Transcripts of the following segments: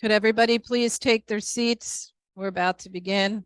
Could everybody please take their seats? We're about to begin.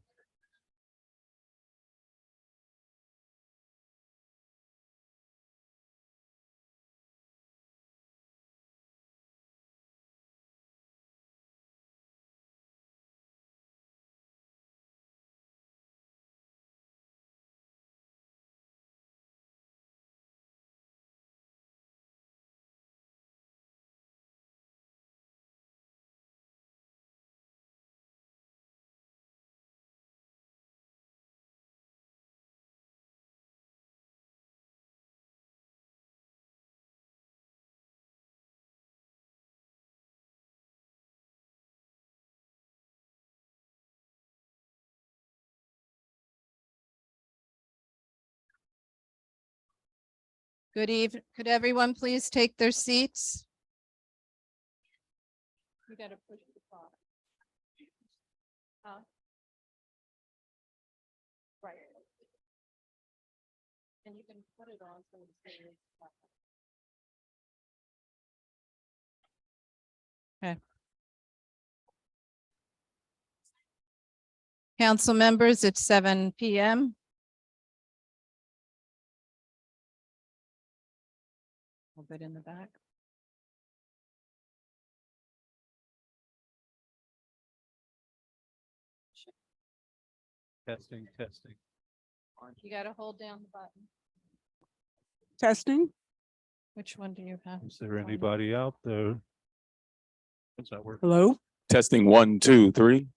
Good evening. Could everyone please take their seats? You gotta push the button. Right. And you can put it on so it's okay. Council members, it's 7 p.m. A little bit in the back. Testing. You got to hold down the button. Testing. Which one do you have? Is there anybody out there? It's not working. Hello. Testing 1, 2, 3.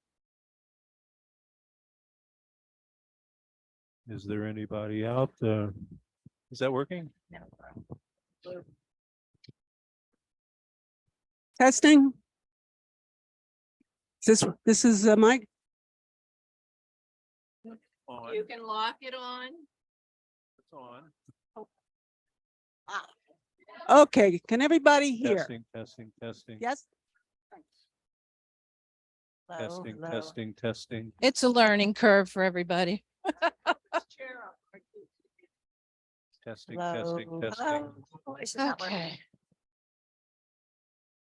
Is there anybody out there? Is that working? Testing. This is Mike. On. You can lock it on. It's on. Okay. Can everybody hear? Testing. Yes. Testing. It's a learning curve for everybody. Testing. Okay.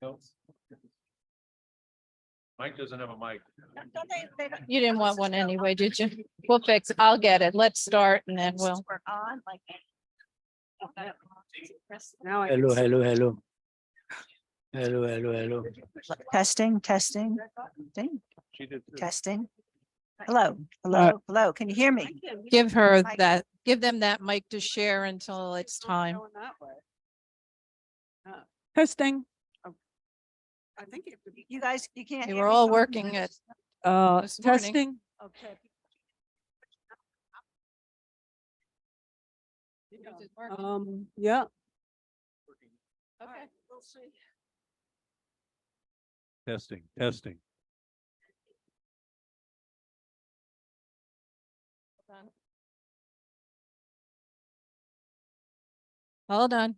No. Mike doesn't have a mic. You didn't want one anyway, did you? We'll fix it. I'll get it. Let's start and then we'll. Now I Hello. Testing. She did. Testing. Hello. Can you hear me? Give her that, give them that mic to share until it's time. Testing. I think You guys, you can't. They hear were me? all working at, this morning. testing. Okay. Yeah. Okay. We'll see. Testing. Hold on.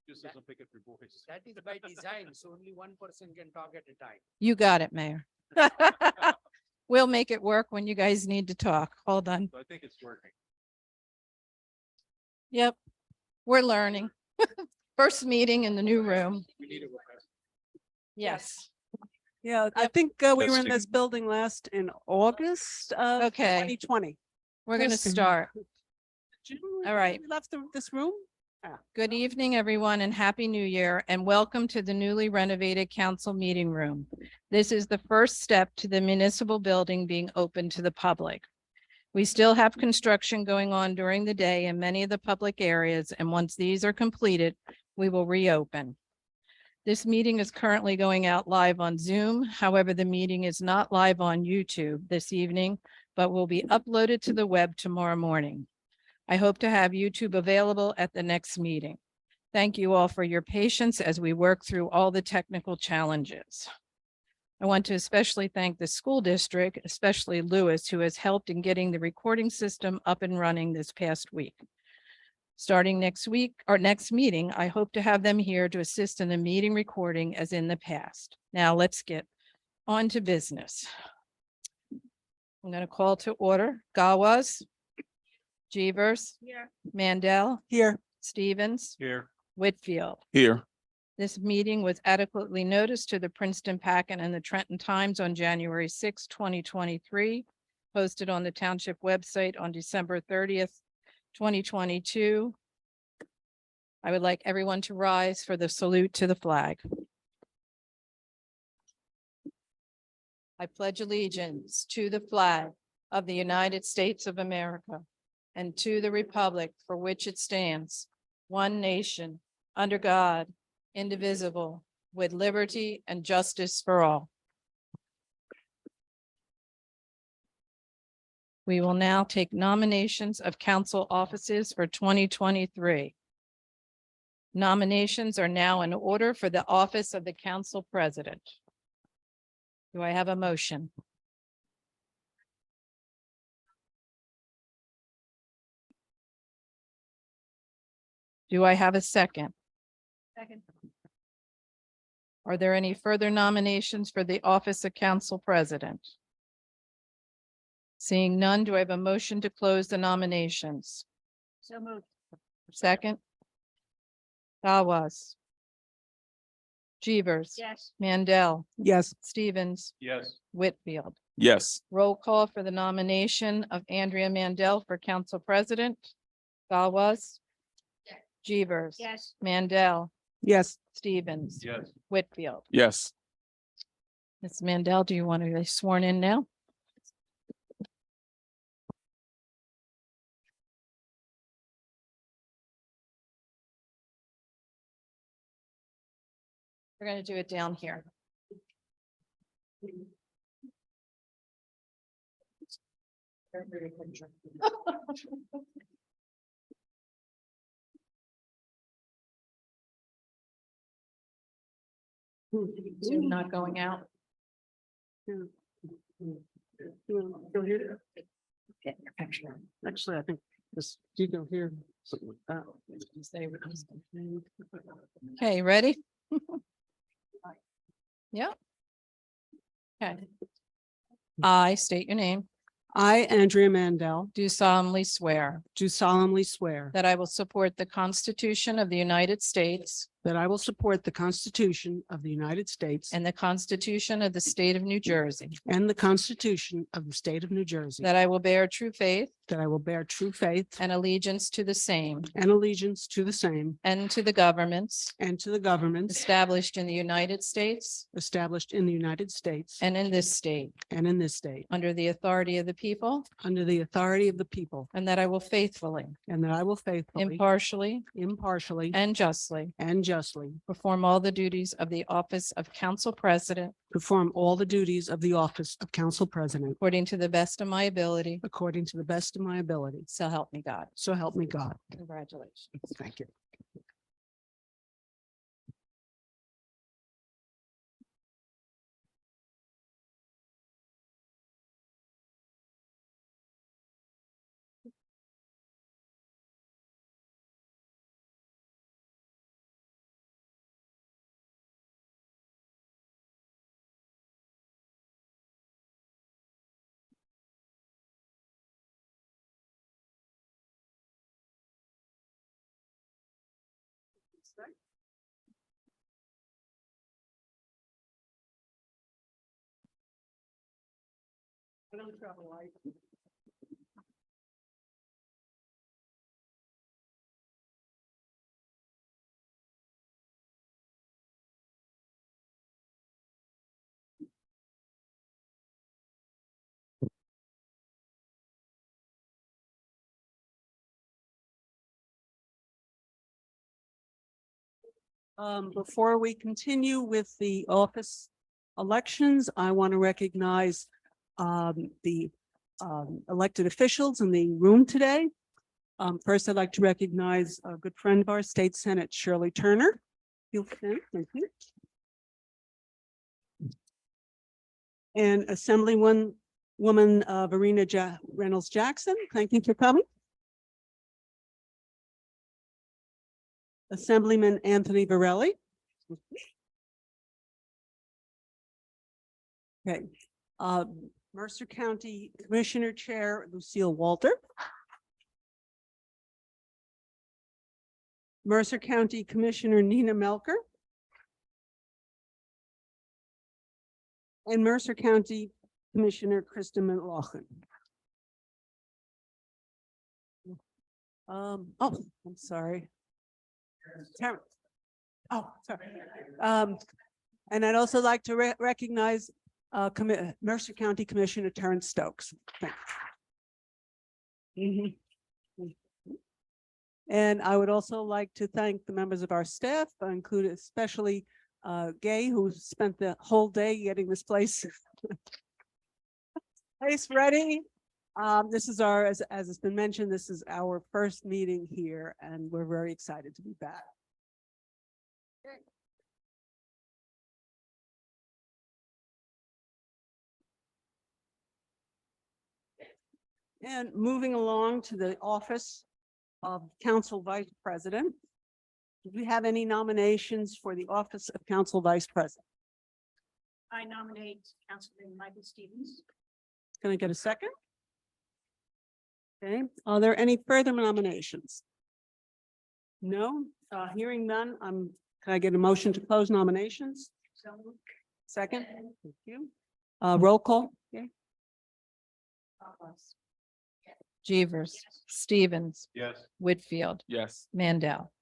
Just doesn't pick up your voice. That is by design, so only one person can talk at a time. You got it, Mayor. We'll make it work when you guys need to talk. Hold on. So I think it's working. Yep. We're learning. First meeting in the new room. We need a Yes. Yeah. I think we were in Testing. this building last in August of Okay. 2020. We're going to Testing. start. June, All right. we left this room. Good evening, everyone, and Happy New Year, and welcome to the newly renovated council meeting room. This is the first step to the municipal building being open to the public. We still have construction going on during the day in many of the public areas, and once these are completed, we will reopen. This meeting is currently going out live on Zoom. However, the meeting is not live on YouTube this evening, but will be uploaded to the web tomorrow morning. I hope to have YouTube available at the next meeting. Thank you all for your patience as we work through all the technical challenges. I want to especially thank the school district, especially Lewis, who has helped in getting the recording system up and running this past week. Starting next week or next meeting, I hope to have them here to assist in the meeting recording as in the past. Now let's get on to business. I'm going to call to order Gawas, Jeevers, Here. Mandel, Here. Stevens, Here. Whitfield. Here. This meeting was adequately noticed to the Princeton Packet and the Trenton Times on January 6, 2023, posted on the township website on December 30th, 2022. I would like everyone to rise for the salute to the flag. I pledge allegiance to the flag of the United States of America and to the republic for which it stands, one nation, under God, indivisible, with liberty and justice for all. We will now take nominations of council offices for 2023. Nominations are now in order for the office of the council president. Do I have a motion? Do I have a second? Second. Are there any further nominations for the office of council president? Seeing none, do I have a motion to close the nominations? So moved. Second? Awaz. Jeevers. Yes. Mandel. Yes. Stevens. Yes. Whitfield. Yes. Roll call for the nomination of Andrea Mandel for council president. Awaz. Jeevers. Yes. Mandel. Yes. Stevens. Yes. Whitfield. Yes. Ms. Mandel, do you want to be sworn in now? We're going to do it down here. Zoom not going out. Actually, I think this, you go here. something like that. Okay, ready? Yeah. Okay. I state your name, I, Andrea Mandel, do solemnly swear do solemnly swear that I will support the Constitution of the United States that I will support the Constitution of the United States and the Constitution of the State of New Jersey, and the Constitution of the State of New Jersey, that I will bear true faith that I will bear true faith and allegiance to the same and allegiance to the same and to the governments and to the governments established in the United States established in the United States and in this state, and in this state, under the authority of the people, under the authority of the people, and that I will faithfully, and that I will faithfully, impartially, impartially, and justly and justly perform all the duties of the office of council president perform all the duties of the office of council president according to the best of my ability. according to the best of my ability. So help me God. So help me God. Congratulations. Thank you. Before we continue with the office elections, I want to recognize the elected officials in the room today. First, I'd like to recognize a good friend of ours, State Senate Shirley Turner. You'll stand, thank you. And Assemblywoman Verena Reynolds Jackson, thank you for coming. Assemblyman Anthony Varelli. Okay, Mercer County Commissioner Chair Lucille Walter. Mercer County Commissioner Nina Melker. And Mercer County Commissioner Krista McLaughlin. Oh, I'm sorry. Terrence. Oh, sorry. And I'd also like to recognize Mercer County Commissioner Terrence Stokes. Thanks. And I would also like to thank the members of our staff, including especially Gay, who spent the whole day getting this place ready. This is our, as it's been mentioned, this is our first meeting here, and we're very excited to be back. And moving along to the office of Council Vice President. Do we have any nominations for the office of Council Vice President? I nominate Councilman Michael Stevens. Can I get a second? Okay, are there any further nominations? No, hearing none, can I get a motion to close nominations? So moved. Second, thank you. Roll call, okay? Jeevers, Stevens, Yes. Whitfield, Yes. Mandel.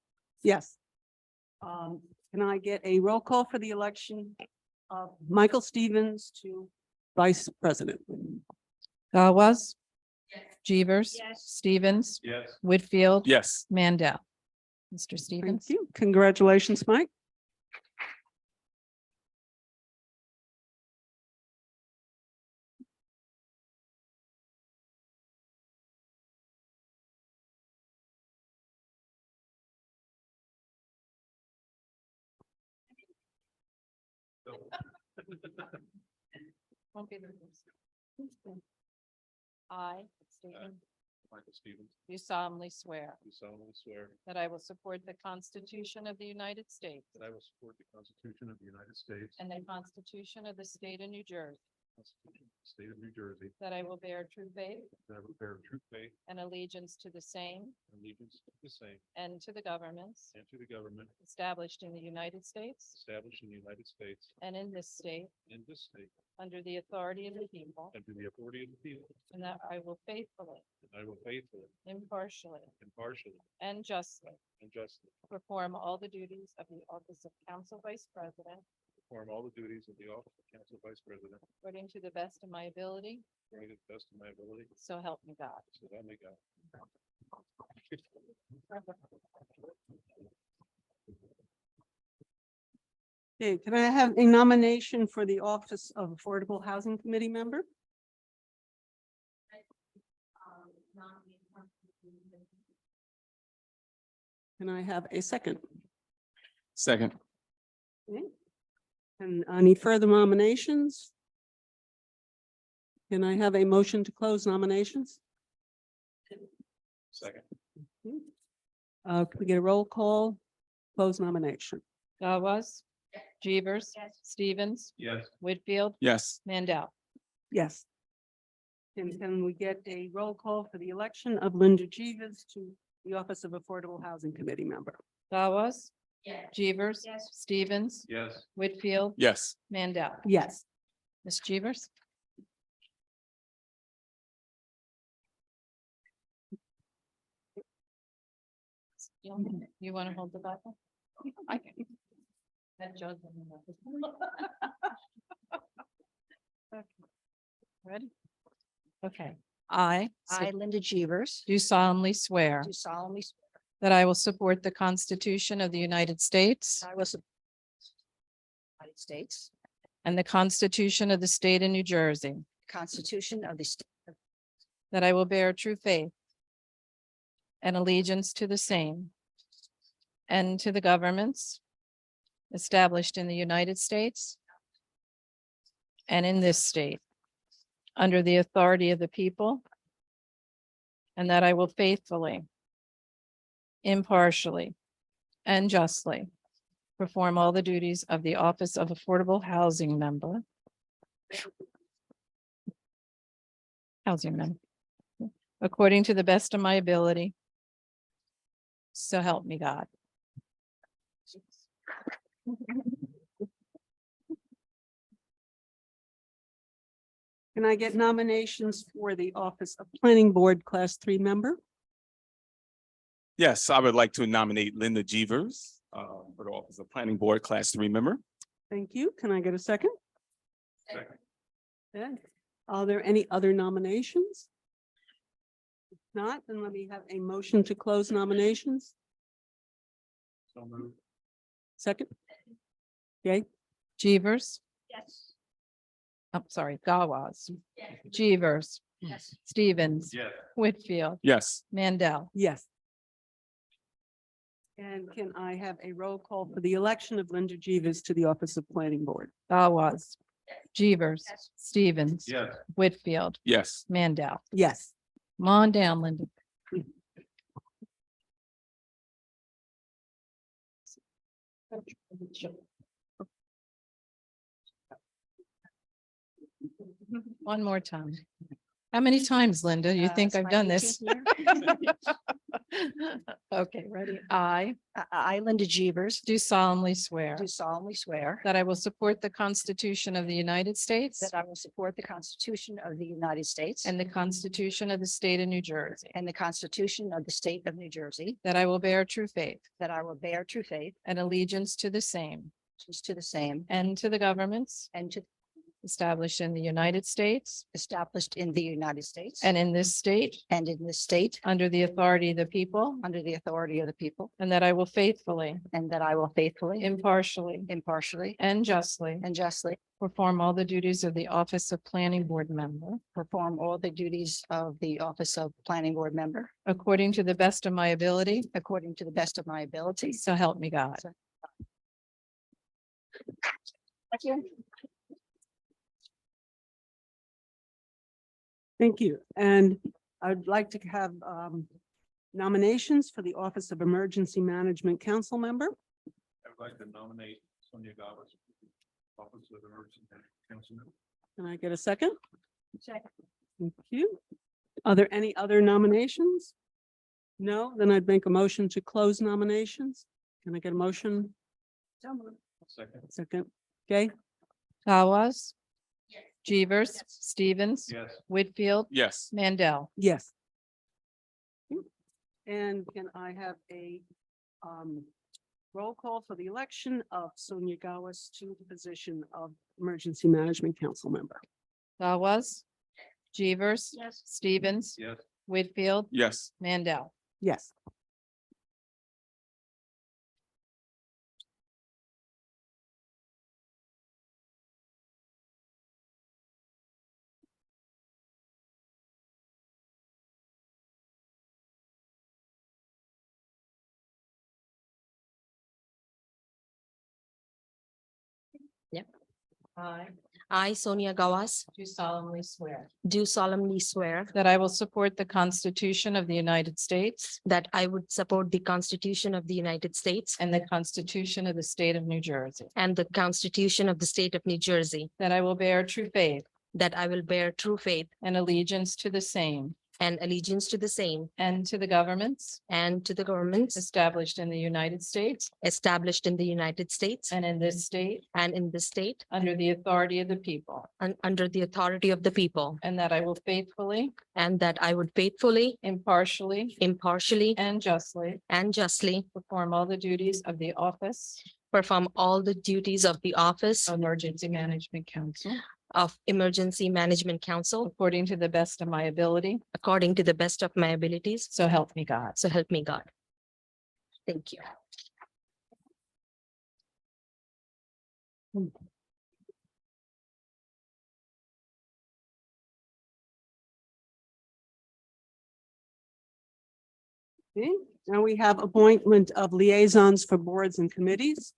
Yes. Can I get a roll call for the election of Michael Stevens to Vice President? Gawaz. Jeevers, Yes. Stevens, Yes. Whitfield. Yes. Mandel. Mr. Thank Stevens. you. Congratulations, Mike. Won't be the first. I, Stephen, Michael Stevens, do solemnly swear do solemnly swear that I will support the Constitution of the United States that I will support the Constitution of the United States and the Constitution of the State of New Jersey, the Constitution of the State of New Jersey, that I will bear true faith that I will bear true faith and allegiance to the same and allegiance to the same and to the governments and to the government established in the United States established in the United States and in this state and this state under the authority of the people, and to the authority of the people, and that I will faithfully, and I will faithfully, impartially, impartially, and justly and justly perform all the duties of the office of Council Vice President perform all the duties of the office of Council Vice President according to the best of my ability, according to the best of my ability, so help me God. so help me God. Okay, can I have a nomination for the office of Affordable Housing Committee member? Can I have a second? Second. Okay. And any further nominations? Can I have a motion to close nominations? Second. Can we get a roll call? Close nomination. Gawaz. Jeevers. Yes. Stevens. Yes. Whitfield. Yes. Mandel. Yes. And can we get a roll call for the election of Linda Jeevers to the Office of Affordable Housing Committee member? Gawaz. Yes. Jeevers. Yes. Stevens. Yes. Whitfield. Yes. Mandel. Yes. Ms. Jeevers. You want to hold the Bible? I can. That judge. Ready? Okay. I Linda Jeevers, do solemnly swear do solemnly swear that I will support the Constitution of the United States I will support the United States, and the Constitution of the State of New Jersey, Constitution of the State, that I will bear true faith and allegiance to the same and to the governments established in the United States and in this state under the authority of the people, and that I will faithfully, impartially, and justly perform all the duties of the Office of Affordable Housing Member. According to the best of my ability. So help me God. Can I get nominations for the office of Planning Board Class 3 member? Yes, I would like to nominate Linda Jeevers for the office of Planning Board Class 3 member. Thank you. Can I get a second? Second. Okay. Are there any other nominations? If not, then let me have a motion to close nominations. So moved. Second. Okay, Jeevers, Yes. I'm sorry, Gawas, Jeevers, Yes. Stevens, Yes. Whitfield, Yes, Mandel. yes. And can I have a roll call for the election of Linda Jeevers to the office of Planning Board? Gawas, Jeevers, Yes. Stevens, Yes. Whitfield, yes. Mandel. Yes. Come on down, Linda. One more time. How many times, Linda? You think It's I've my done this? 18th year. Okay, ready? I I, Linda Jeevers, do solemnly swear do solemnly swear that I will support the Constitution of the United States that I will support the Constitution of the United States and the Constitution of the State of New Jersey, and the Constitution of the State of New Jersey, that I will bear true faith that I will bear true faith and allegiance to the same to the same and to the governments and to established in the United States established in the United States and in this state and in this state under the authority of the people, under the authority of the people, and that I will faithfully, and that I will faithfully, impartially, impartially, and justly and justly perform all the duties of the office of planning board member perform all the duties of the office of planning board member according to the best of my ability. according to the best of my ability. So help me God. Thank you. Thank you. And I'd like to have nominations for the office of Emergency Management Council member. I would like to nominate Sonia Gavas, Office of Emergency Councilman. Can I get a second? Second. Thank you. Are there any other nominations? No, then I'd make a motion to close nominations. Can I get a motion? So moved. Second. Second. Okay, Gawas, Jeevers, Stevens, Yes. Whitfield, Yes, Mandel. yes. And can I have a roll call for the election of Sonia Gawas to the position of Emergency Management Council member? Gawas, Jeevers, Yes. Stevens, Yes. Whitfield, yes, Mandel. Yes. I I, Sonia Gawas, do solemnly swear do solemnly swear that I will support the Constitution of the United States that I would support the Constitution of the United States and the Constitution of the State of New Jersey, and the Constitution of the State of New Jersey, that I will bear true faith that I will bear true faith and allegiance to the same and allegiance to the same and to the governments and to the governments established in the United States established in the United States and in this state and in the state under the authority of the people, under the authority of the people, and that I will faithfully, and that I would faithfully, impartially, impartially, and justly and justly perform all the duties of the office perform all the duties of the office of Emergency Management Council of Emergency Management Council according to the best of my ability. according to the best of my abilities. So help me God. So help me God. Thank you. Okay, now we have appointment of liaisons for boards and committees.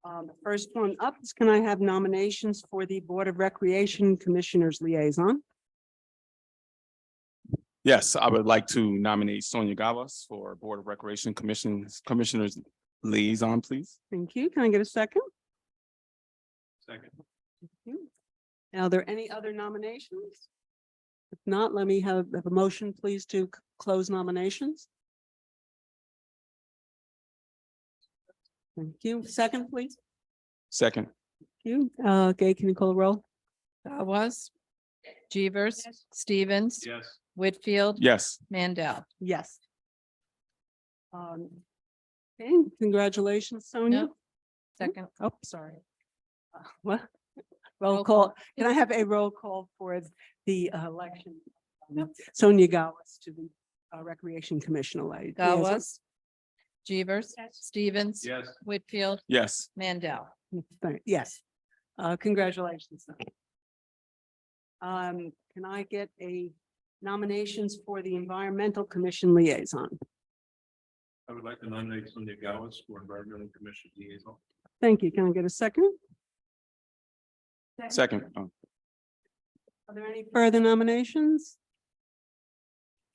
The first one up is, can I have nominations for the Board of Recreation Commissioners Liaison? yes, I would like to nominate Sonia Gavas for Board of Recreation Commissioners Liaison, please. Thank you. Can I get a second? Second. Thank you. Are there any other nominations? If not, let me have a motion, please, to close nominations. Thank you. Second, please. Second. You, Gay, can you call the roll? Was. Jeevers, Stevens, Yes. Whitfield. Yes. Mandel. Yes. Okay, congratulations, Sonia. No. Second. Oh, sorry. What? Roll Roll call. call. Can I have a roll call for the election? Sonia Gauss to the Recreation Commission. Was. Jeevers, Stevens. Yes. Whitfield, Yes. Mandel. Yes. Congratulations. Can I get a nominations for the Environmental Commission Liaison? I would like to nominate Sonia Gauss for Environmental Commission Liaison. Thank you. Can I get a second? Second. Oh, Are there any further nominations?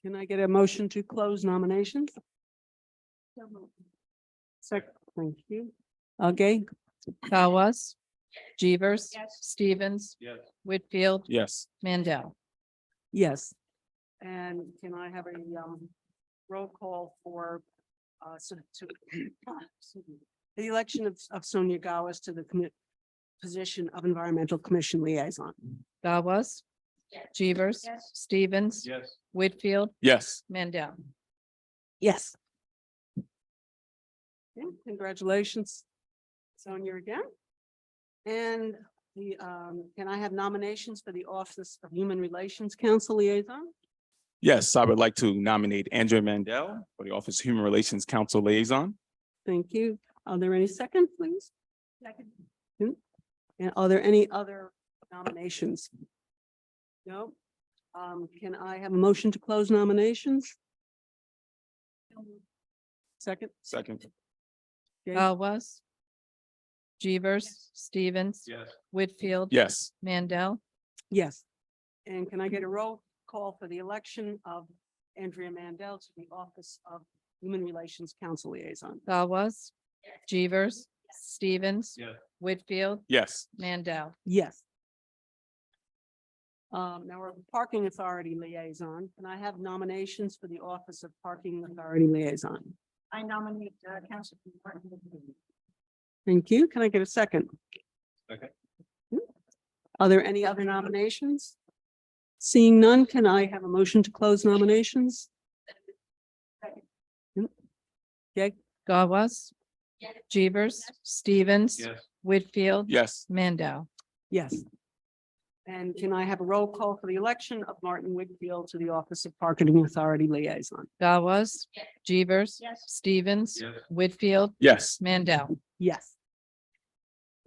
Can I get a motion to close nominations? Second, thank you. Okay, Was. Jeevers, Stevens, Yes. Whitfield, yes. Mandel. yes. And can I have a roll call for the election of Sonia Gauss to the position of Environmental Commission Liaison? Was. Jeevers, Stevens, Yes. Whitfield, Yes. Mandel. Yes. Okay, congratulations, Sonia, again. And the, can I have nominations for the Office of Human Relations Council Liaison? Yes, I would like to nominate Andrea Mandel for the Office of Human Relations Council Liaison. Thank you. Are there any seconds, please? Second. And are there any other nominations? No. Can I have a motion to close nominations? Second. Second. Okay. Was. Jeevers, Stevens, Yes. Whitfield. Yes. Mandel. Yes. And can I get a roll call for the election of Andrea Mandel to the Office of Human Relations Council Liaison? Was. Jeevers, Stevens, Yes. Whitfield, Yes. Mandel. Yes. Now we're Parking Authority Liaison. Can I have nominations for the Office of Parking Authority Liaison? I nominate Council Martin. Thank you. Can I get a second? Second. Are there any other nominations? Seeing none, can I have a motion to close nominations? Okay, Was. Jeevers, Stevens, Yes. Whitfield. Yes. Mandel. yes. And can I have a roll call for the election of Martin Whitfield to the Office of Parking Authority Liaison? Was. Jeevers, Stevens, Yes. Whitfield, Yes. Mandel. Yes.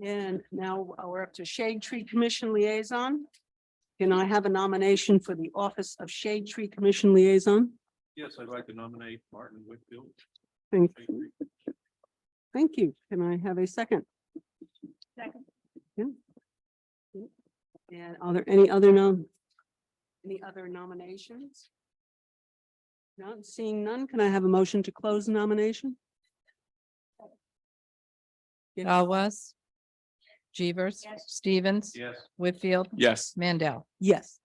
And now we're up to Shade Tree Commission Liaison. Can I have a nomination for the Office of Shade Tree Commission Liaison? Yes, I'd like to nominate Martin Whitfield. Thank you. Thank you. Can I have a second? Second. And are there any other nominations? Not seeing none, can I have a motion to close the nomination? Was. Jeevers, Stevens, Yes. Whitfield, Yes. Mandel. Yes.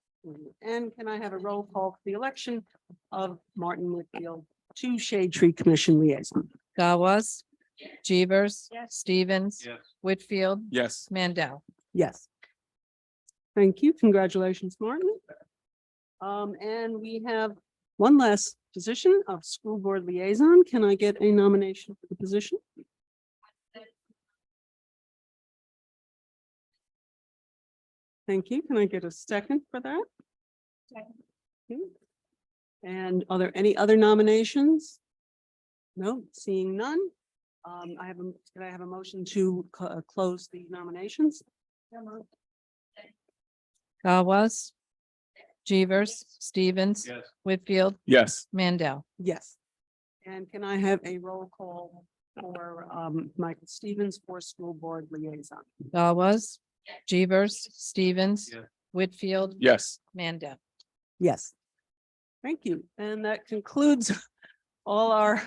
And can I have a roll call for the election of Martin Whitfield to Shade Tree Commission Liaison? Was. Jeevers, Stevens, Yes. Whitfield, Yes. Mandel. Yes. Thank you. Congratulations, Martin. And we have one last position of School Board Liaison. Can I get a nomination for the position? Thank you. Can I get a second for that? Second. Okay. And are there any other nominations? No, seeing none. Can I have a motion to close the nominations? Was. Jeevers, Stevens, Yes. Whitfield, Yes. Mandel. Yes. And can I have a roll call for Michael Stevens for School Board Liaison? Was. Jeevers, Stevens, Yes. Whitfield, Yes. Mandel. Yes. Thank you. And that concludes all our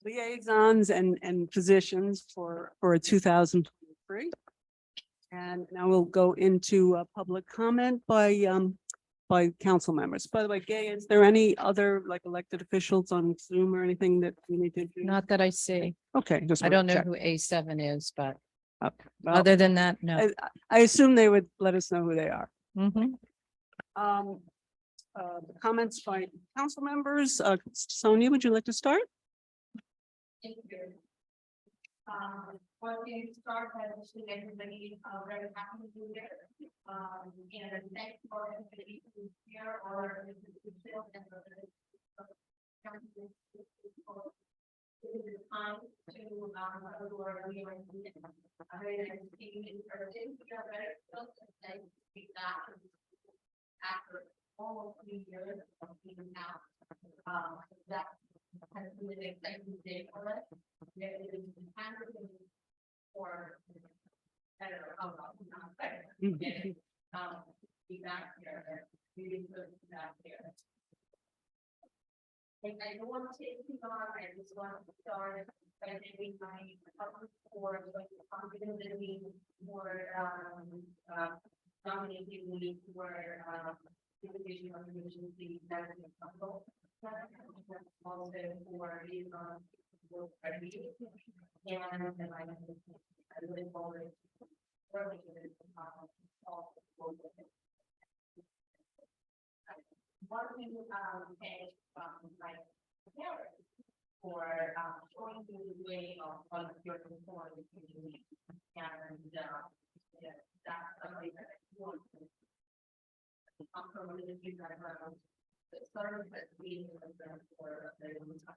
liaisons and positions for 2023. And now we'll go into public comment by by council members. By the way, Gay, is there any other like elected officials on Zoom or anything that we need to introduce? Not that I see. Okay, just. I wanted don't to know check. who A7 is, but Well, other than that, no. I assume they would let us know who they are. Mhm. Um, comments by council members. Sonia, would you like to start? Thank you. Well, we start by wishing everybody very happy New Year. And thanks for everybody who's here or this is the time to go to our reorganization. I'm very nice to see you in person. We are very close and nice to see that after almost 3 years of being out. That has been an exciting day for us. There is time for better, not better. Be back here, really good to be back here. I don't want to take too long, I just want to start by thanking my public for the opportunity for nominating me for division of emergency management council. Also for being on board and I look forward to working with all the board. One thing thank my parents for showing me the way of volunteer for the community, and yeah, that's something that I want to. I'm from a ministry background, the service that we have done for a very long time.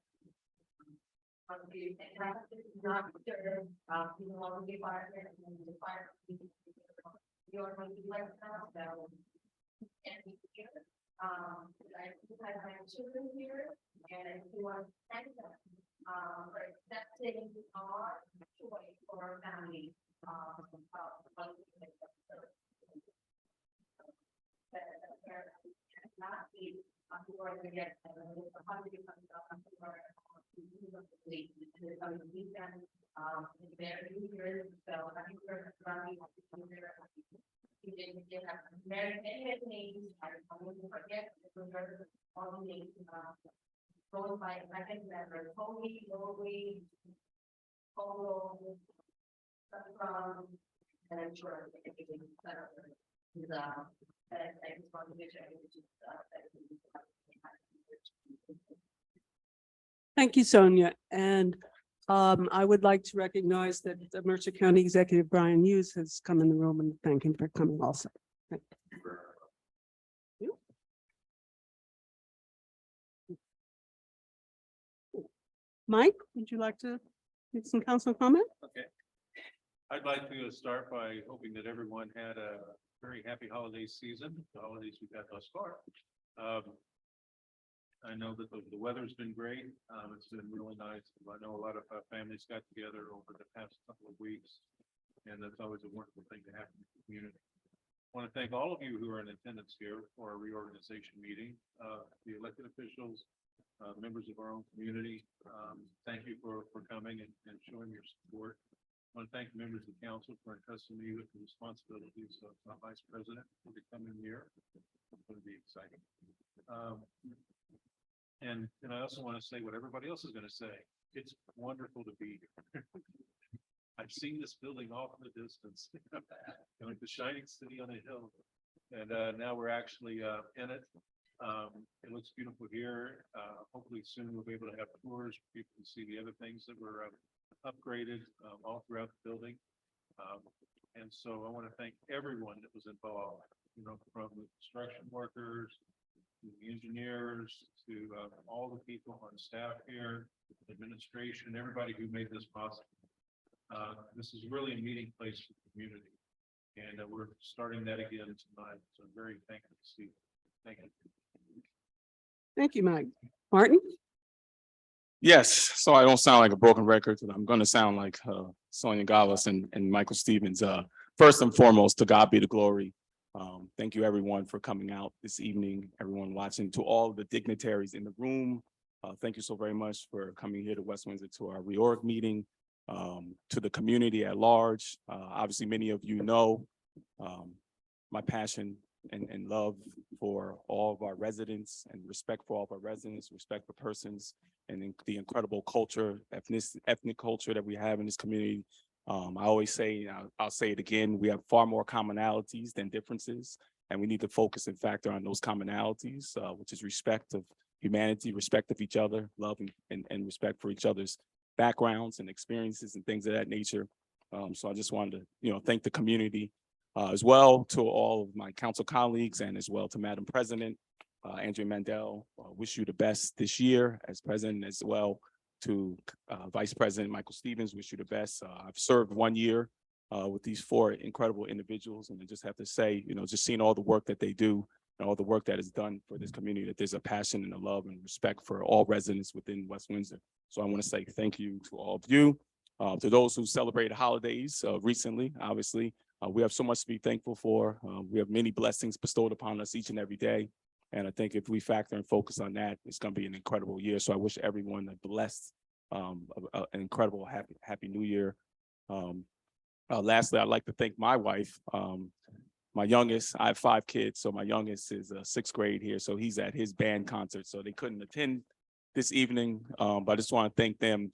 Not sure, you know, the fire and the fire. You're going to like now, and here. I have my children here, and I want to thank them for accepting our choice for our family. Not be who are going to get weekend, their New Year's, so I think we're running. We didn't get many names. I won't forget all the names. Going by second member, Tony, Lori, Polo, from, and I'm sure everything is I just want to make sure Thank you, Sonia. And I would like to recognize that the Mercer County Executive Brian Hughes has come in the room and thank him for coming also. Thank you. Mike, would you like to make some council comment? Okay. I'd like to start by hoping that everyone had a very happy holiday season, the holidays we've had thus far. I know that the weather's been great. It's been really nice. I know a lot of families got together over the past couple of weeks, and that's always a wonderful thing to happen in the community. I want to thank all of you who are in attendance here for our reorganization meeting, the elected officials, members of our own community. Thank you for coming and showing your support. I want to thank members of the council for entrusting me with the responsibilities of vice president for the coming year. It's going to be exciting. And I also want to say what everybody else is going to say. It's wonderful to be here. I've seen this building off in the distance, like the shining city on a hill. And now we're actually in it. It looks beautiful here. Hopefully soon we'll be able to have tours. People can see the other things that were upgraded all throughout the building. And so I want to thank everyone that was involved, you know, from the construction workers, to the engineers, to all the people on staff here, administration, everybody who made this possible. This is really a meeting place for the community, and we're starting that again tonight. So I'm very thankful to see you. Thank you. Thank you, Mike. Martin? Yes, so I don't sound like a broken record, but I'm going to sound like Sonia Gavas and Michael Stevens. First and foremost, to God be the glory. Thank you, everyone, for coming out this evening, everyone watching, to all the dignitaries in the room. Thank you so very much for coming here to West Windsor to our reorg meeting, to the community at large. Obviously, many of you know my passion and love for all of our residents and respect for all of our residents, respect for persons and the incredible culture, ethnic culture that we have in this community. I always say, I'll say it again, we have far more commonalities than differences, and we need to focus and factor on those commonalities, which is respect of humanity, respect of each other, love and respect for each other's backgrounds and experiences and things of that nature. So I just wanted to, thank the community as well, to all of my council colleagues, and as well to Madam President, Andrea Mandel. Wish you the best this year as president, as well to Vice President Michael Stevens. Wish you the best. I've served 1 year with these 4 incredible individuals, and I just have to say, just seeing all the work that they do and all the work that is done for this community, that there's a passion and a love and respect for all residents within West Windsor. So I want to say thank you to all of you. To those who celebrated holidays recently, obviously, we have so much to be thankful for. We have many blessings bestowed upon us each and every day. And I think if we factor and focus on that, it's going to be an incredible year. So I wish everyone a blessed, an incredible, happy New Year. Lastly, I'd like to thank my wife. My youngest, I have 5 kids, so my youngest is 6th grade here. So he's at his band concert, so they couldn't attend this evening. But I just want to thank them.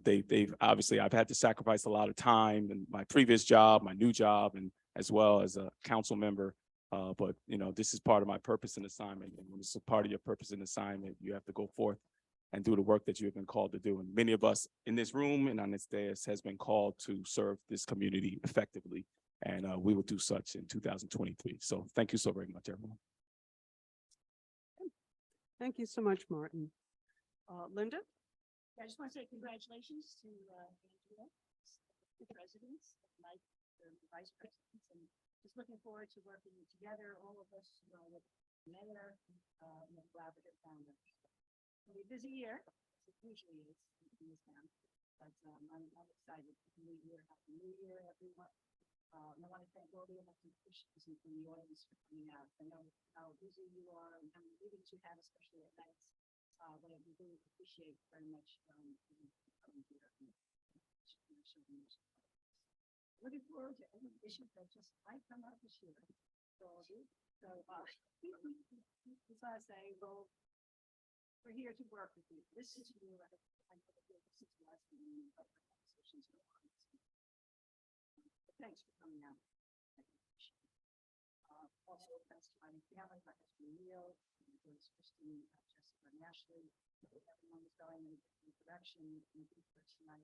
They've obviously, I've had to sacrifice a lot of time in my previous job, my new job, and as well as a council member. But this is part of my purpose and assignment. And when it's a part of your purpose and assignment, you have to go forth and do the work that you have been called to do. And many of us in this room and on this dais has been called to serve this community effectively. And we will do such in 2023. So thank you so very much, everyone. Thank you so much, Martin. Linda? I just want to say congratulations to Andrea, the presidents, Mike, the vice presidents, and just looking forward to working together, all of us, with the mayor, and the collaborative founder. It'll be a busy year, as it usually is in this town, but I'm excited. New year, happy New Year, everyone. And I want to thank all the elected officials in the audience for coming out. I know how busy you are and how many meetings you have, especially at nights. But I really appreciate very much coming here. Looking forward to any issues that just might come out this year. So as I say, well, we're here to work with you. This is you. I know that this is the last meeting of the conversations are on. Thanks for coming out. Also, thanks to my family, my husband Neil, Christine, Jessica, and Ashley. Everyone was going in a different direction. For tonight,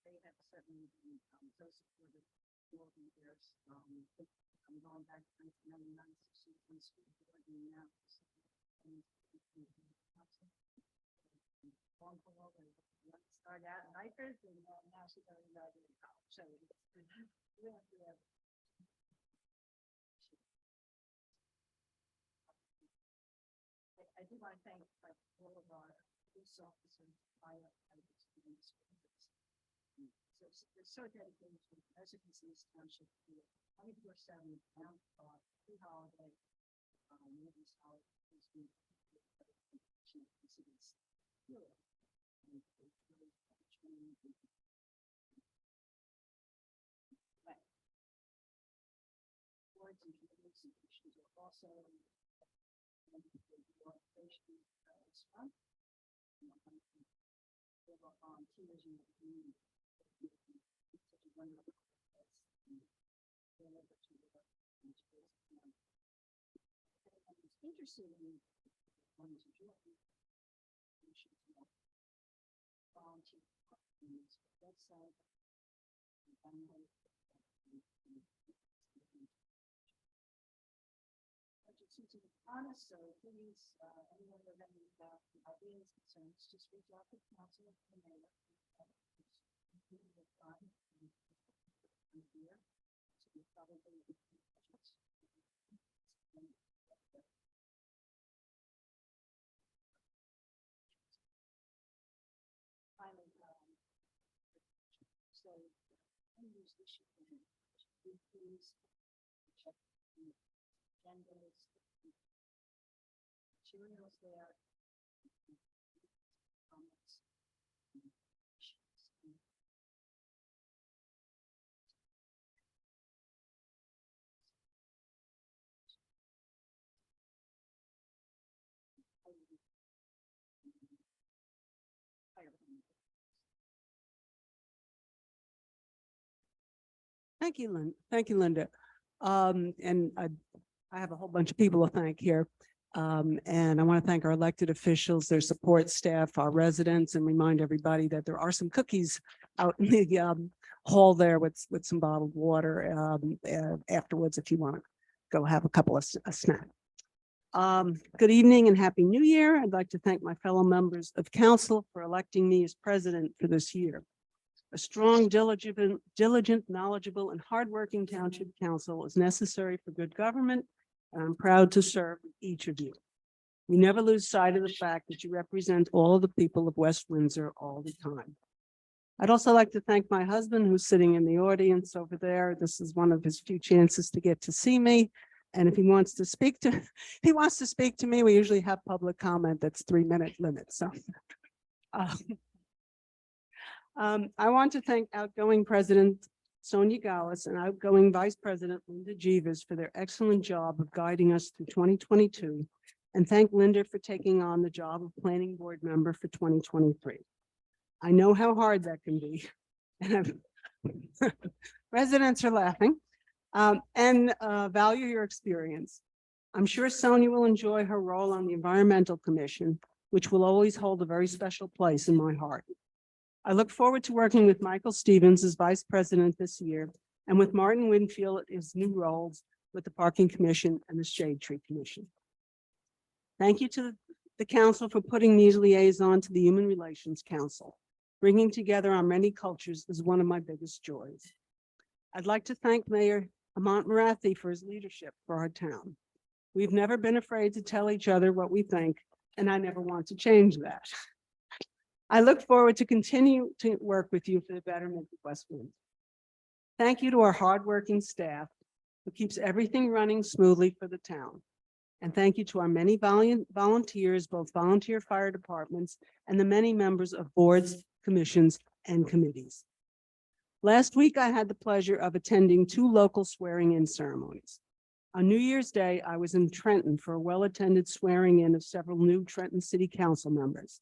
they have certainly been so supportive all the years. I'm going back to 1999, 16 school board, and now started out in Nyford, and now she's going to college. So we have to I do want to thank all of our police officers, firefighters, and schools. So they're so dedicated to the residents in this township, 24/7, around the clock, through holiday, these holidays, we residents feel it. Boards and committees and commissions are also volunteers in the community. Such a wonderful process. Interested in wanting to join volunteer website. To be honest, so please, anyone with any ideas, concerns, just reach out to the council and the mayor. Here, so we probably finally, so use this please check the agendas, materials there. Comments. Thank you, Lynn. Thank you, Linda. And I have a whole bunch of people to thank here. And I want to thank our elected officials, their support staff, our residents, and remind everybody that there are some cookies out in the hall there with some bottled water afterwards if you want to go have a couple of snacks. Good evening and Happy New Year. I'd like to thank my fellow members of council for electing me as president for this year. A strong, diligent, knowledgeable, and hardworking township council is necessary for good government, and I'm proud to serve each of you. We never lose sight of the fact that you represent all of the people of West Windsor all the time. I'd also like to thank my husband who's sitting in the audience over there. This is one of his few chances to get to see me. And if he wants to speak to me, we usually have public comment that's 3-minute limit. So I want to thank outgoing President Sonia Gauss and outgoing Vice President Linda Jeevers for their excellent job of guiding us through 2022, and thank Linda for taking on the job of Planning Board member for 2023. I know how hard that can be, and residents are laughing, and value your experience. I'm sure Sonia will enjoy her role on the Environmental Commission, which will always hold a very special place in my heart. I look forward to working with Michael Stevens as Vice President this year, and with Martin Winfield in his new roles with the Parking Commission and the Shade Tree Commission. Thank you to the council for putting me as liaison to the Human Relations Council. Bringing together our many cultures is one of my biggest joys. I'd like to thank Mayor Amant Marathi for his leadership for our town. We've never been afraid to tell each other what we think, and I never want to change that. I look forward to continue to work with you for the betterment of West Windsor. Thank you to our hardworking staff who keeps everything running smoothly for the town. And thank you to our many volunteers, both volunteer fire departments and the many members of boards, commissions, and committees. Last week, I had the pleasure of attending 2 local swearing-in ceremonies. On New Year's Day, I was in Trenton for a well-attended swearing-in of several new Trenton City Council members.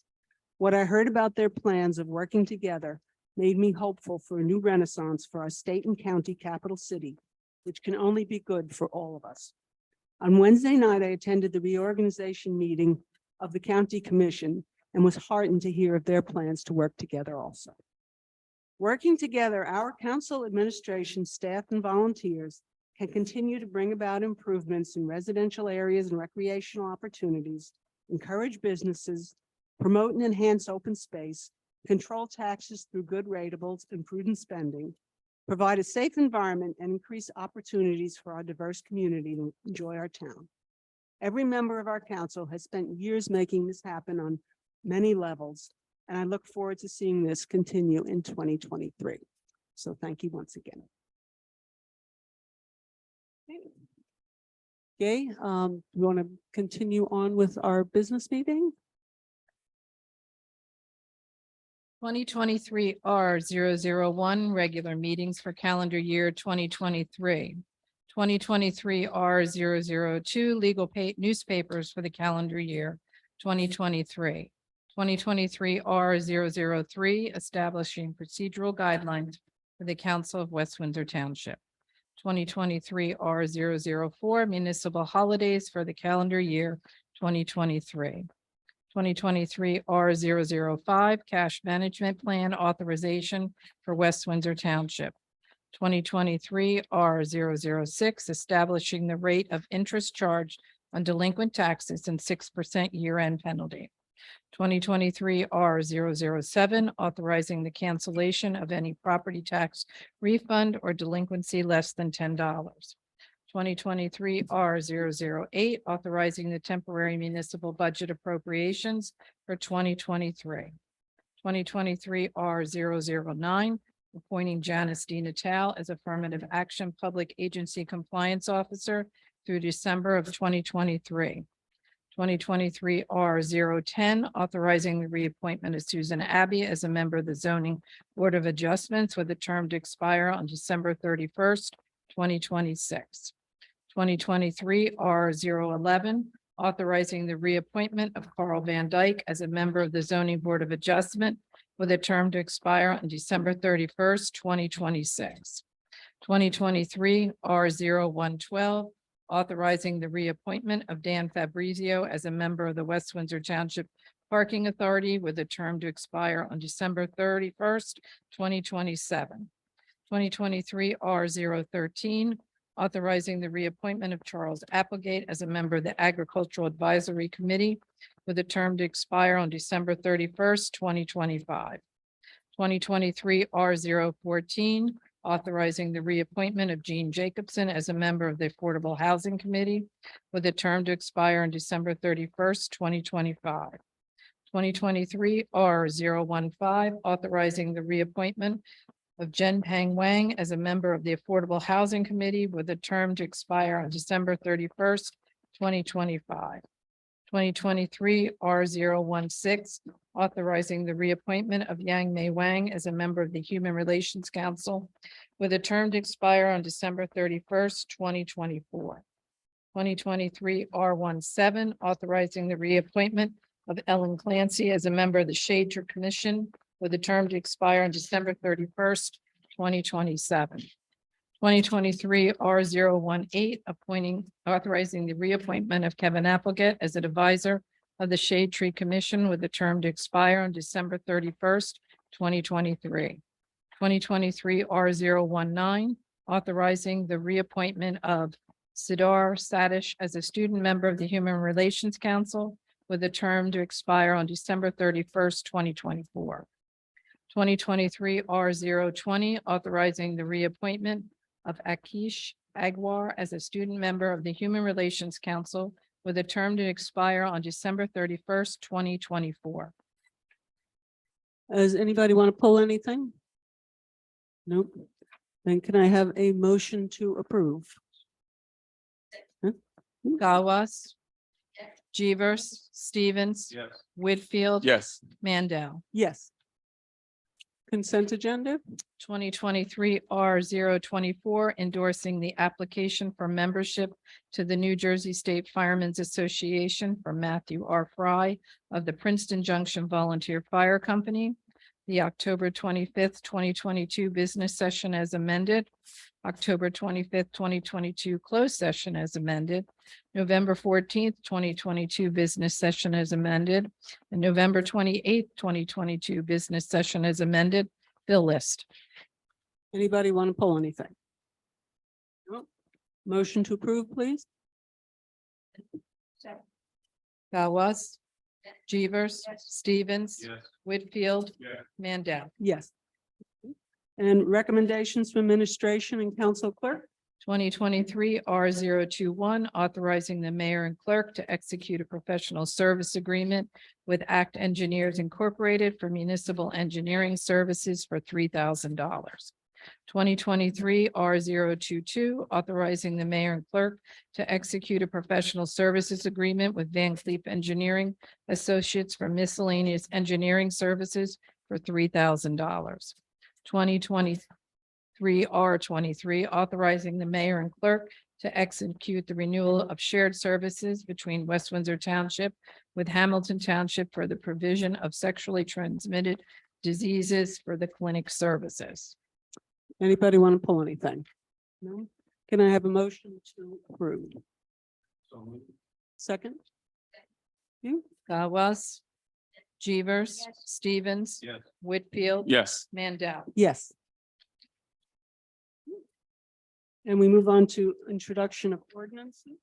What I heard about their plans of working together made me hopeful for a new renaissance for our state and county capital city, which can only be good for all of us. On Wednesday night, I attended the reorganization meeting of the County Commission and was heartened to hear of their plans to work together also. Working together, our council administration, staff, and volunteers can continue to bring about improvements in residential areas and recreational opportunities, encourage businesses, promote and enhance open space, control taxes through good ratables and prudent spending, provide a safe environment, and increase opportunities for our diverse community to enjoy our town. Every member of our council has spent years making this happen on many levels, and I look forward to seeing this continue in 2023. So thank you once again. Okay, we want to continue on with our business meeting? 2023 R001 regular meetings for calendar year 2023. 2023 R002 legal newspapers for the calendar year 2023. 2023 R003 establishing procedural guidelines for the Council of West Windsor Township. 2023 R004 municipal holidays for the calendar year 2023. 2023 R005 cash management plan authorization for West Windsor Township. 2023 R006 establishing the rate of interest charged on delinquent taxes and 6% year-end penalty. 2023 R007 authorizing the cancellation of any property tax refund or delinquency less than $10. 2023 R008 authorizing the temporary municipal budget appropriations for 2023. 2023 R009 appointing Janice D. Natal as Affirmative Action Public Agency Compliance Officer through December of 2023. 2023 R010 authorizing the reappointment of Susan Abbey as a member of the Zoning Board of Adjustments with a term to expire on December 31st, 2026. 2023 R011 authorizing the reappointment of Carl Van Dyke as a member of the Zoning Board of Adjustment with a term to expire on December 31st, 2026. 2023 R0112, authorizing the reappointment of Dan Fabrizio as a member of the West Windsor Township Parking Authority with a term to expire on December 31st, 2027. 2023 R013, authorizing the reappointment of Charles Applegate as a member of the Agricultural Advisory Committee with a term to expire on December 31st, 2025. 2023 R014, authorizing the reappointment of Jean Jacobson as a member of the Affordable Housing Committee with a term to expire on December 31st, 2025. 2023 R015, authorizing the reappointment of Jen Pang Wang as a member of the Affordable Housing Committee with a term to expire on December 31st, 2025. 2023 R016, authorizing the reappointment of Yang Mei Wang as a member of the Human Relations Council with a term to expire on December 31st, 2024. 2023 R17, authorizing the reappointment of Ellen Clancy as a member of the Shade Tree Commission with a term to expire on December 31st, 2027. 2023 R018, authorizing the reappointment of Kevin Applegate as an advisor of the Shade Tree Commission with a term to expire on December 31st, 2023. 2023 R019, authorizing the reappointment of Sidar Sadish as a student member of the Human Relations Council with a term to expire on December 31st, 2024. 2023 R020, authorizing the reappointment of Akish Agwar as a student member of the Human Relations Council with a term to expire on December 31st, 2024. Does anybody want to pull anything? Nope. Then can I have a motion to approve? Gawas, Jevers, Stevens, Yes. Whitfield. Yes. Mandel. Yes. Consent agenda? 2023 R024, endorsing the application for membership to the New Jersey State Firemen's Association for Matthew R. Fry of the Princeton Junction Volunteer Fire Company. The October 25th, 2022 business session as amended. October 25th, 2022 closed session as amended. November 14th, 2022 business session as amended. And November 28th, 2022 business session as amended. Bill list. Anybody want to pull anything? Nope. Motion to approve, please? Gawas, Jevers, Stevens, Yes. Whitfield, Yeah. Mandel. Yes. And recommendations from administration and council clerk? 2023 R021, authorizing the mayor and clerk to execute a professional service agreement with Act Engineers Incorporated for municipal engineering services for $3,000. 2023 R022, authorizing the mayor and clerk to execute a professional services agreement with Van Cleef Engineering Associates for miscellaneous engineering services for $3,000. 2023 R23, authorizing the mayor and clerk to execute the renewal of shared services between West Windsor Township with Hamilton Township for the provision of sexually transmitted diseases for the clinic services. Anybody want to pull anything? No? Can I have a motion to approve? So moved. Second? You? Gawas, Jevers, Yes. Stevens, Yes. Whitfield. Yes. Mandel. Yes. And we move on to introduction of ordinances.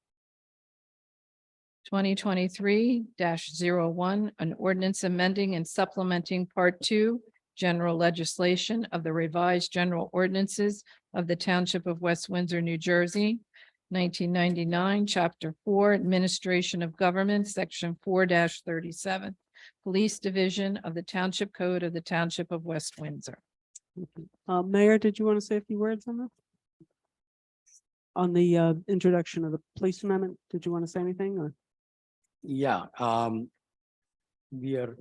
2023-01, an ordinance amending and supplementing Part 2, General Legislation of the Revised General Ordinances of the Township of West Windsor, New Jersey, 1999, Chapter 4, Administration of Government, Section 4-37, Police Division of the Township Code of the Township of West Windsor. Mayor, did you want to say a few words on that? On the introduction of the police amendment, did you want to say anything or? Yeah, we are,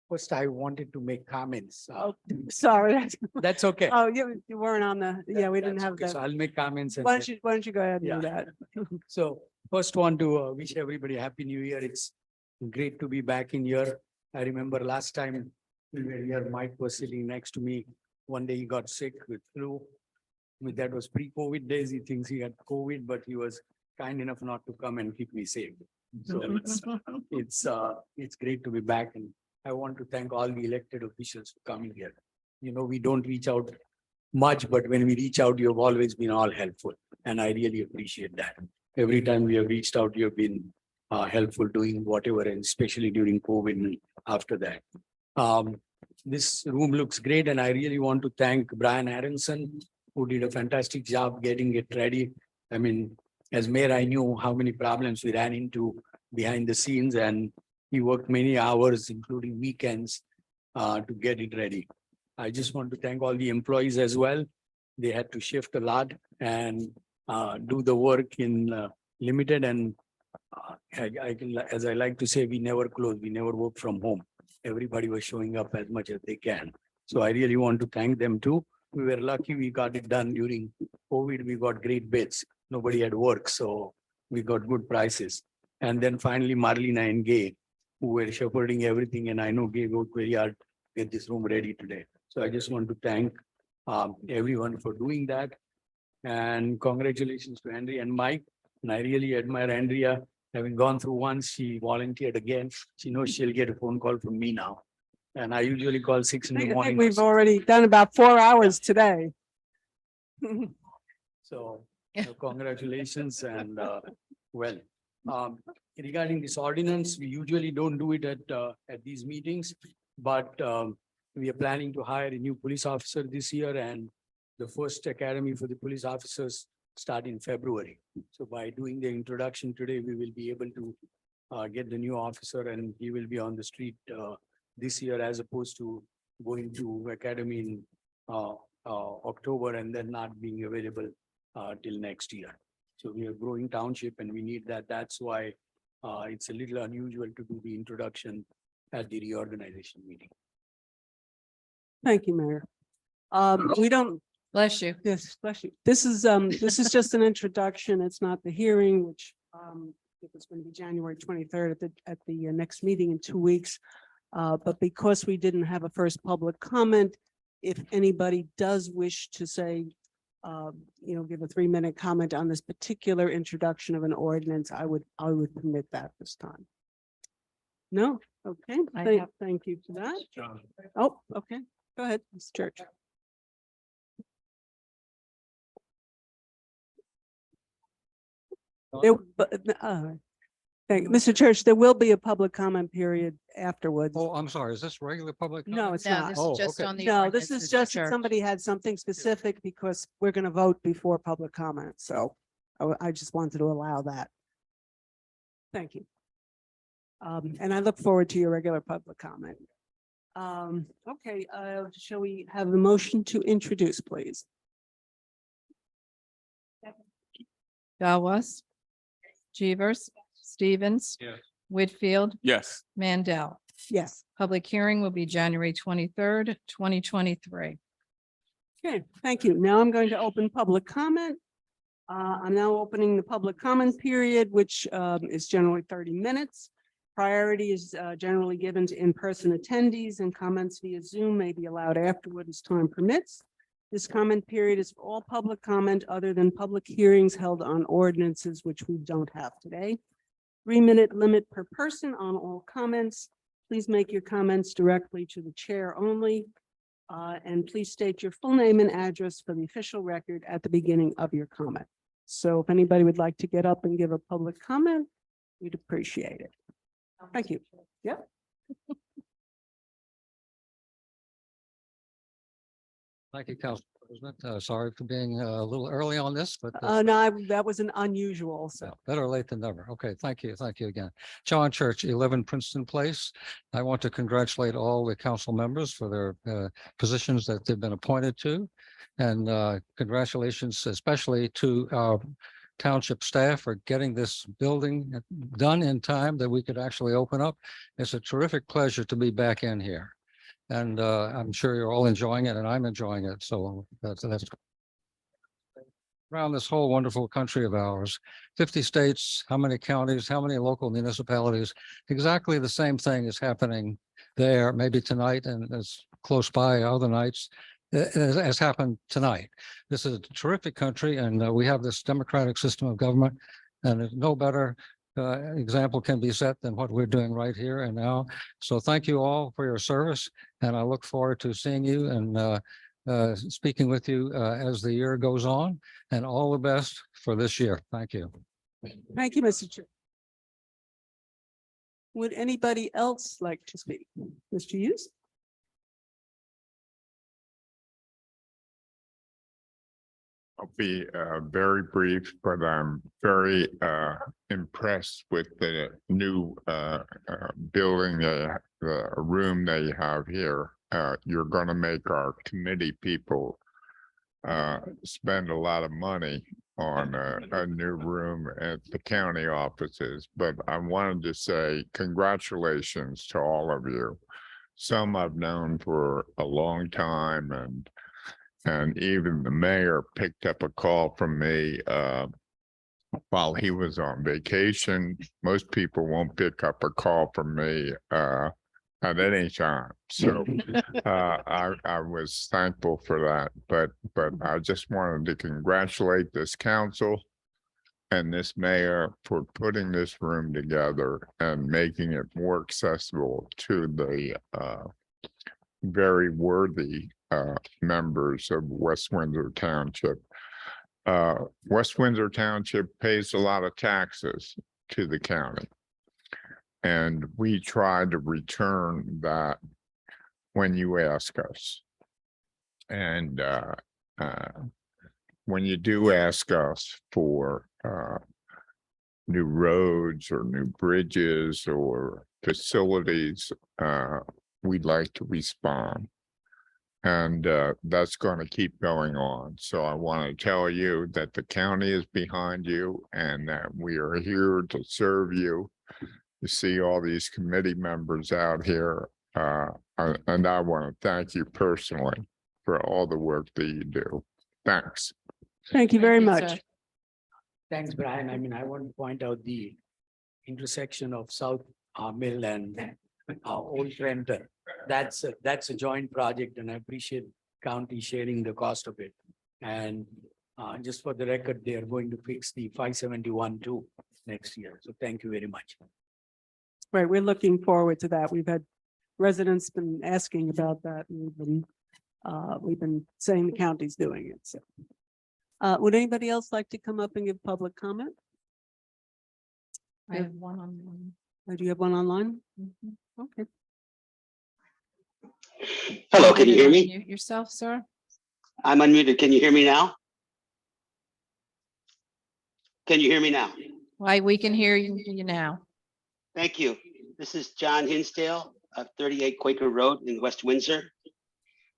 first I wanted to make comments. Sorry, that's, That's okay. oh, you weren't on the, yeah, we didn't That's have okay. So that. I'll make comments. And Why then- don't you go ahead and do Yeah. that? So first want to wish everybody a happy new year. It's great to be back in here. I remember last time we were here, Mike was sitting next to me. One day he got sick with flu. That was pre-COVID days. He thinks he had COVID, but he was kind enough not to come and keep me safe. So it's great to be back, and I want to thank all the elected officials for coming here. You know, we don't reach out much, but when we reach out, you've always been all helpful, and I really appreciate that. Every time we have reached out, you've been helpful doing whatever, and especially during COVID and after that. This room looks great, and I really want to thank Brian Aronson, who did a fantastic job getting it ready. I mean, as mayor, I knew how many problems we ran into behind the scenes, and he worked many hours, including weekends, to get it ready. I just want to thank all the employees as well. They had to shift a lot and do the work in limited, and as I like to say, we never close, we never work from home. Everybody was showing up as much as they can. So I really want to thank them too. We were lucky we got it done during COVID. We got great bids. Nobody had work, so we got good prices. And then finally Marlena and Gay, who were shepherding everything, and I know Gay worked very hard to get this room ready today. So I just want to thank everyone for doing that. And congratulations to Andrea and Mike. And I really admire Andrea. Having gone through once, she volunteered again. She knows she'll get a phone call from me now. And I usually call 6 in I the think morning. we've already done about 4 hours today. So congratulations and well, regarding this ordinance, we usually don't do it at these meetings, but we are planning to hire a new police officer this year, and the first academy for the police officers start in February. So by doing the introduction today, we will be able to get the new officer, and he will be on the street this year as opposed to going to academy in October and then not being available till next year. So we are growing township and we need that. That's why it's a little unusual to do the introduction at the reorganization meeting. Thank you, Mayor. We don't, Bless you. yes, bless you. This is just an introduction. It's not the hearing, which it was going to be January 23rd at the next meeting in 2 weeks. But because we didn't have a first public comment, if anybody does wish to say, give a 3-minute comment on this particular introduction of an ordinance, I would permit that this time. No? Okay, thank you for that. John. Oh, okay. Go ahead, Ms. Church. Mr. Church, there will be a public comment period afterwards. Oh, I'm sorry. Is this regular public? No, comment? it's No, not. this Oh, is just okay. on the. No, this ordinance, is Mr. just if Church. somebody had something specific because we're going to vote before public comment. So I just wanted to allow that. Thank you. And I look forward to your regular public comment. Okay, shall we have the motion to introduce, please? Galwas, Chevers, Stevens, Yes. Whitfield, Yes. Mandel. Yes. Public hearing will be January 23rd, 2023. Okay, thank you. Now I'm going to open public comment. I'm now opening the public comment period, which is generally 30 minutes. Priority is generally given to in-person attendees, and comments via Zoom may be allowed afterward as time permits. This comment period is for all public comment other than public hearings held on ordinances, which we don't have today. 3-minute limit per person on all comments. Please make your comments directly to the chair only. And please state your full name and address for the official record at the beginning of your comment. So if anybody would like to get up and give a public comment, we'd appreciate it. Thank you. Yep. Thank you, Council President. Sorry for being a little early on this, but No, that was an unusual, so. better late than never. Okay, thank you. Thank you again. John Church, 11 Princeton Place. I want to congratulate all the council members for their positions that they've been appointed to. And congratulations especially to our township staff for getting this building done in time that we could actually open up. It's a terrific pleasure to be back in here. And I'm sure you're all enjoying it and I'm enjoying it. So that's around this whole wonderful country of ours, 50 states, how many counties, how many local municipalities, exactly the same thing is happening there, maybe tonight and as close by other nights. as happened tonight. This is a terrific country and we have this democratic system of government. And there's no better example can be set than what we're doing right here and now. So thank you all for your service. And I look forward to seeing you and speaking with you as the year goes on, and all the best for this year. Thank you. Thank you, Mr. Chair. Would anybody else like to speak? Mr. Hughes? I'll be very brief, but I'm very impressed with the new building, the room they have here. You're going to make our committee people spend a lot of money on a new room at the county offices, but I wanted to say congratulations to all of you. Some I've known for a long time, and even the mayor picked up a call from me while he was on vacation. Most people won't pick up a call from me at any time. So I was thankful for that. But I just wanted to congratulate this council and this mayor for putting this room together and making it more accessible to the very worthy members of West Windsor Township. West Windsor Township pays a lot of taxes to the county. And we try to return that when you ask us. And when you do ask us for new roads or new bridges or facilities, we'd like to respond. And that's going to keep going on. So I want to tell you that the county is behind you and that we are here to serve you. You see all these committee members out here. And I want to thank you personally for all the work that you do. Thanks. Thank you very Thank you, much. sir. Thanks, Brian. I mean, I want to point out the intersection of South Mill and Old Trenton. That's a joint project and I appreciate county sharing the cost of it. And just for the record, they are going to fix the 571 too next year. So thank you very much. Right, we're looking forward to that. We've had residents been asking about that, and we've been saying the county's doing it, so. Would anybody else like to come up and give public comment? I have one on one. Or do you have one online? Okay. Hello, can you hear me? Unmute yourself, sir. I'm unmuted. Can you hear me now? Can you hear me now? Why, we can hear you now. Thank you. This is John Hinsdale of 38 Quaker Road in West Windsor.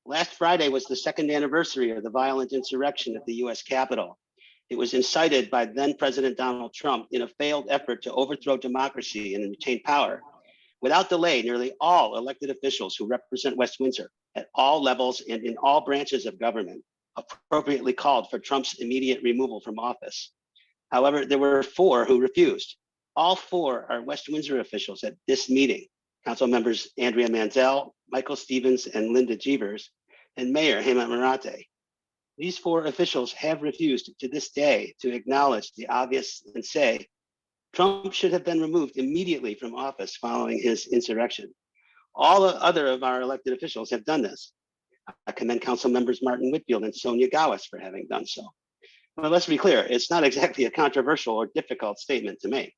Last Friday was the second anniversary of the violent insurrection at the US Capitol. It was incited by then President Donald Trump in a failed effort to overthrow democracy and retain power. Without delay, nearly all elected officials who represent West Windsor at all levels and in all branches of government appropriately called for Trump's immediate removal from office. However, there were 4 who refused. All 4 are West Windsor officials at this meeting. Council members Andrea Manzel, Michael Stevens, and Linda Jeevers, and Mayor Hemant Marate. These 4 officials have refused to this day to acknowledge the obvious and say, Trump should have been removed immediately from office following his insurrection. All the other of our elected officials have done this. I commend Council members Martin Whitfield and Sonia Gawis for having done so. But let's be clear, it's not exactly a controversial or difficult statement to make.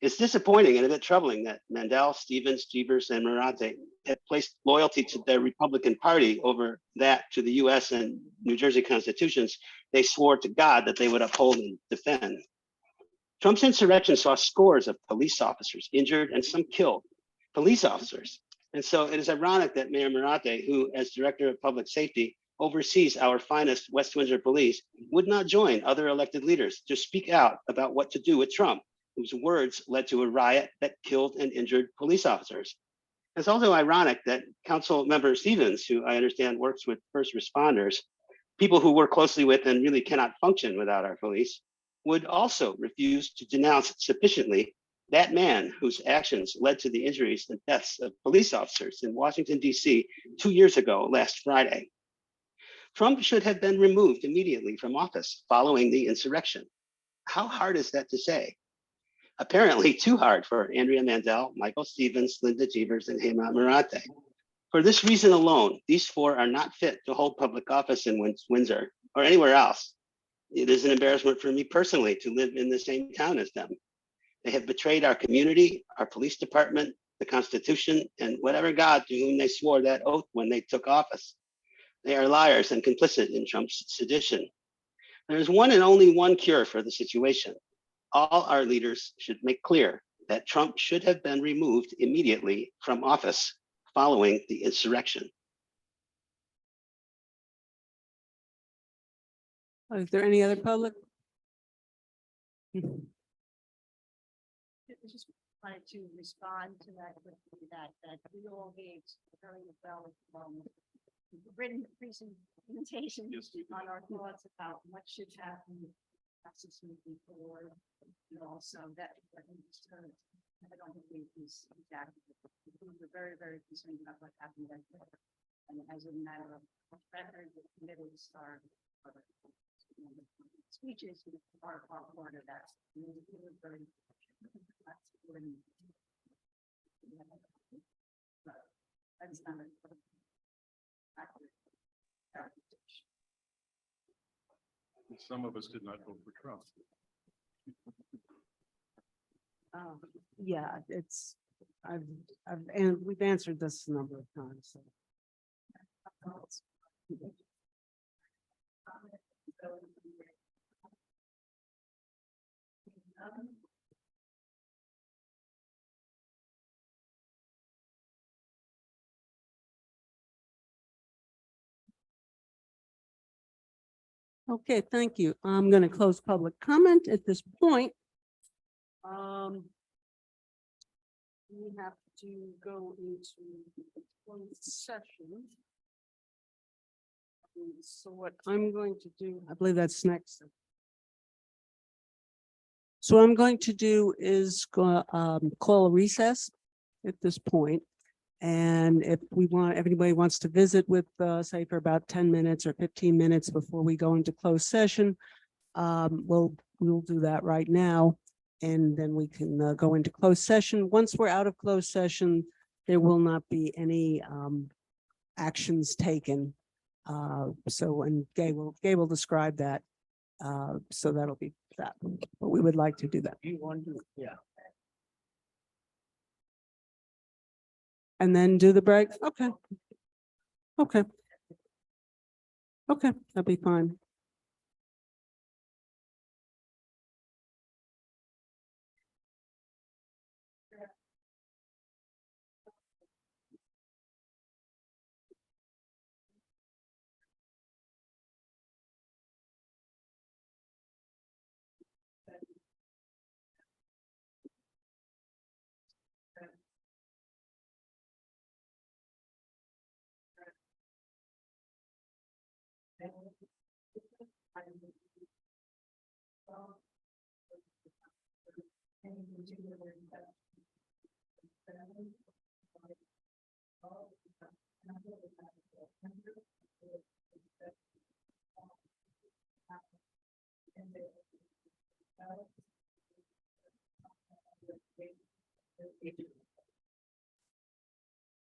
It's disappointing and a bit troubling that Mandel, Stevens, Jeevers, and Marate have placed loyalty to their Republican Party over that to the US and New Jersey constitutions they swore to God that they would uphold and defend. Trump's insurrection saw scores of police officers injured and some killed, police officers. And so it is ironic that Mayor Marate, who as Director of Public Safety oversees our finest West Windsor police, would not join other elected leaders to speak out about what to do with Trump, whose words led to a riot that killed and injured police officers. It's also ironic that Council Member Stevens, who I understand works with first responders, people who work closely with and really cannot function without our police, would also refuse to denounce sufficiently that man whose actions led to the injuries and deaths of police officers in Washington, D.C. 2 years ago last Friday. Trump should have been removed immediately from office following the insurrection. How hard is that to say? Apparently too hard for Andrea Mandel, Michael Stevens, Linda Jeevers, and Hemant Marate. For this reason alone, these four are not fit to hold public office in Windsor or anywhere else. It is an embarrassment for me personally to live in the same town as them. They have betrayed our community, our police department, the Constitution, and whatever God to whom they swore that oath when they took office. They are liars and complicit in Trump's sedition. There is one and only one cure for the situation. All our leaders should make clear that Trump should have been removed immediately from office following the insurrection. Is there any other public? I just wanted to respond to that, quickly, that we all gave very well, written presentation Yes, we did. on our thoughts about what should happen. Process moving forward, and also that I think it's kind of, I don't think is exactly. We were very, very concerned about what happened that day. And as a matter of record, the committees are speeches are part of that. We were very. But that's not accurate. Some of us did not vote for Trump. Yeah, it's, and we've answered this a number of times, so. Okay, thank you. I'm going to close public comment at this point. We have to go into closed session. So what I'm going to do, I believe that's next. So what I'm going to do is call a recess at this point. And if everybody wants to visit with, say for about 10 minutes or 15 minutes before we go into closed session, we'll do that right now. And then we can go into closed session. Once we're out of closed session, there will not be any actions taken. And Gay will describe that. So that'll be that. But we would like to do that. You want to, yeah. And then do the break? Okay. Okay. Okay, that'll be fine.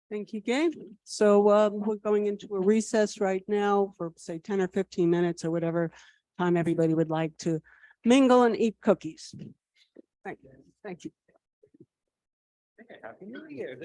Thank you, Gabe. So we're going into a recess right now for say 10 or 15 minutes or whatever time everybody would like to mingle and eat cookies. Thank you. Thank you. Happy New Year.